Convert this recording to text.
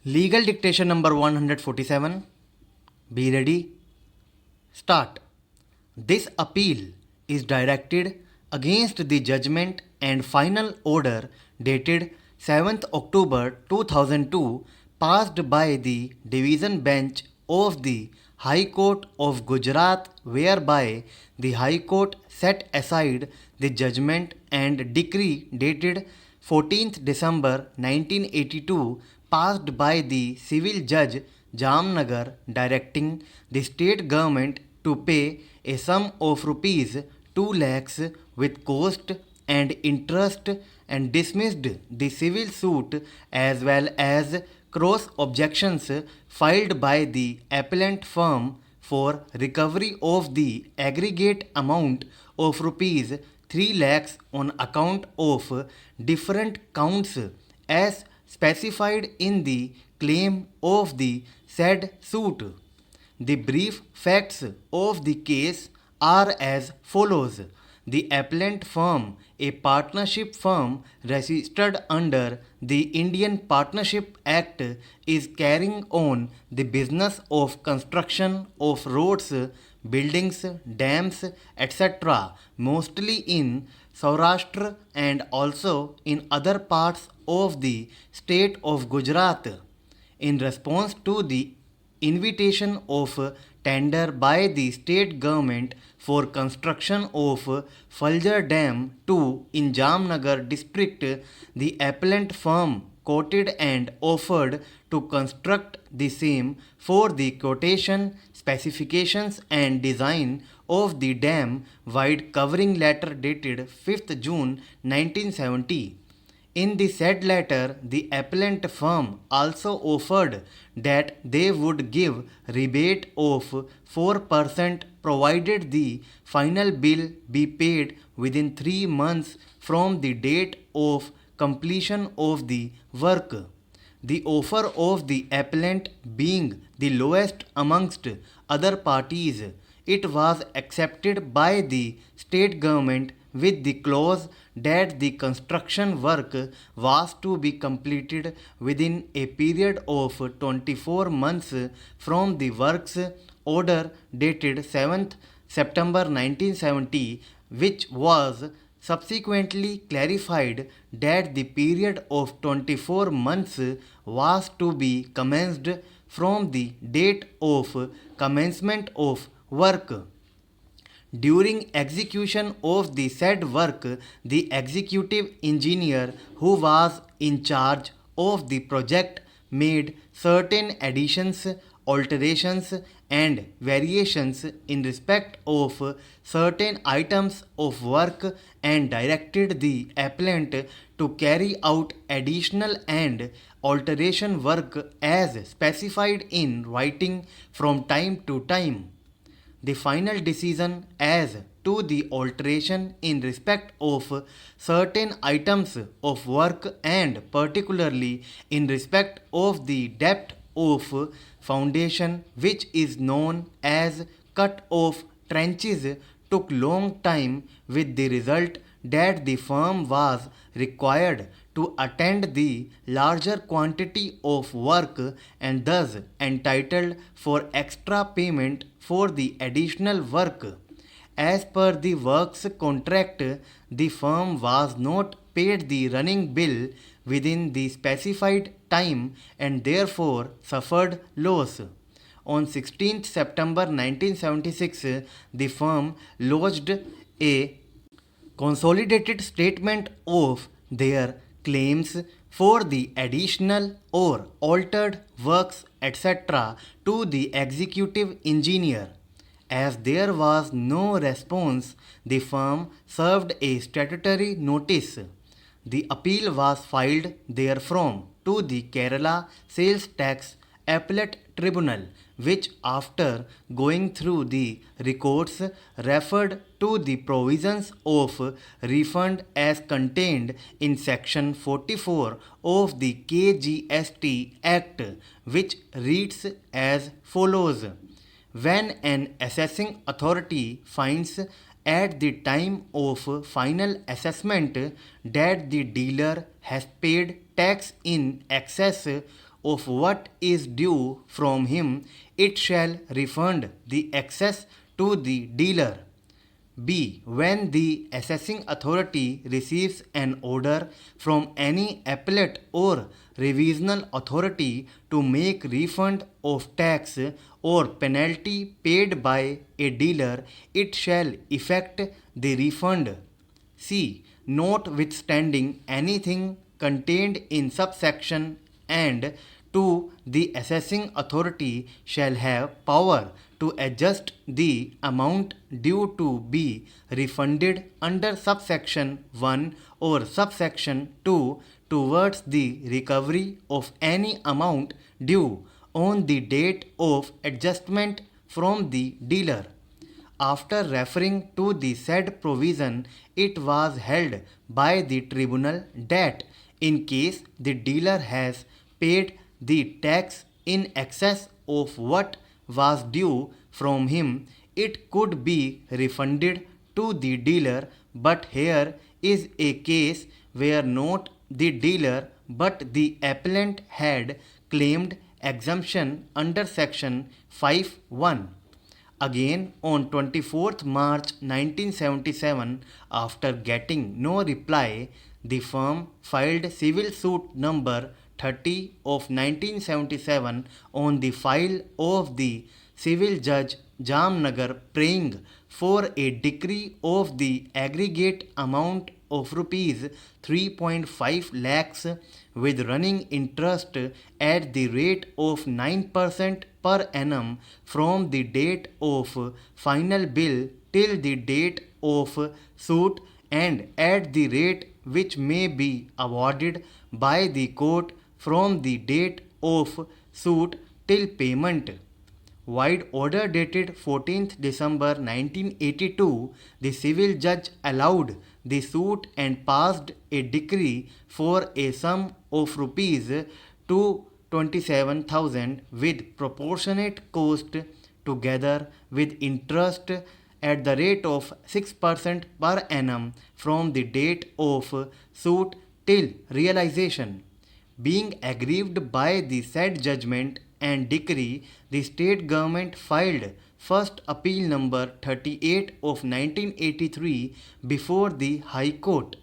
Legal dictation number 147. Be ready. Start. This appeal is directed against the judgment and final order dated 7th October 2002 passed by the Division Bench of the High Court of Gujarat, whereby the High Court set aside the judgment and decree dated 14th December 1982 passed by the civil judge Jamnagar, directing the state government to pay a sum of rupees 2 lakhs with cost and interest, and dismissed the civil suit as well as cross objections filed by the appellant firm for recovery of the aggregate amount of rupees 3 lakhs on account of different counts as specified in the claim of the said suit. The brief facts of the case are as follows. The appellant firm, a partnership firm registered under the Indian Partnership Act, is carrying on the business of construction of roads, buildings, dams, etc., mostly in Saurashtra and also in other parts of the state of Gujarat. In response to the invitation of tender by the state government for construction of Faljar Dam 2 in Jamnagar district, the appellant firm quoted and offered to construct the same for the quotation, specifications and design of the dam wide covering letter dated 5th June 1970. In the said letter, the appellant firm also offered that they would give rebate of 4% provided the final bill be paid within 3 months from the date of completion of the work. The offer of the appellant being the lowest amongst other parties, it was accepted by the state government with the clause that the construction work was to be completed within a period of 24 months from the works order dated 7th September 1970, which was subsequently clarified that the period of 24 months was to be commenced from the date of commencement of work. During execution of the said work, the executive engineer who was in charge of the project made certain additions, alterations, and variations in respect of certain items of work and directed the appellant to carry out additional and alteration work as specified in writing from time to time. The final decision as to the alteration in respect of certain items of work and particularly in respect of the depth of foundation, which is known as cut off trenches, took long time, with the result that the firm was required to attend the larger quantity of work and thus entitled for extra payment for the additional work. As per the works contract, the firm was not paid the running bill within the specified time and therefore suffered loss. On 16th September 1976, the firm lodged a consolidated statement of their claims for the additional or altered works etc. to the executive engineer. As there was no response, the firm served a statutory notice. The appeal was filed therefrom to the Kerala Sales Tax Appellate Tribunal, which, after going through the records, referred to the provisions of refund as contained in Section 44 of the KGST Act, which reads as follows. When an assessing authority finds at the time of final assessment that the dealer has paid tax in excess of what is due from him, it shall refund the excess to the dealer. B. When the assessing authority receives an order from any appellate or revisional authority to make refund of tax or penalty paid by a dealer, it shall effect the refund. C. Notwithstanding anything contained in subsection and 2. The assessing authority shall have power to adjust the amount due to be refunded under subsection 1 or subsection 2 towards the recovery of any amount due on the date of adjustment from the dealer. After referring to the said provision, it was held by the tribunal that in case the dealer has paid the tax in excess of what was due from him, it could be refunded to the dealer, but here is a case where not the dealer but the appellant had claimed exemption under section 5(1). Again, on 24th March 1977, after getting no reply, the firm filed civil suit number 30 of 1977 on the file of the civil judge Jamnagar, praying for a decree of the aggregate amount of rupees 3.5 lakhs with running interest at the rate of 9% per annum from the date of final bill till the date of suit and at the rate which may be awarded by the court from the date of suit till payment. Wide order dated 14th December 1982, the civil judge allowed the suit and passed a decree for a sum of rupees 227,000 with proportionate cost together with interest at the rate of 6% per annum from the date of suit till realization. Being aggrieved by the said judgment and decree, the state government filed first appeal number 38 of 1983 before the High Court.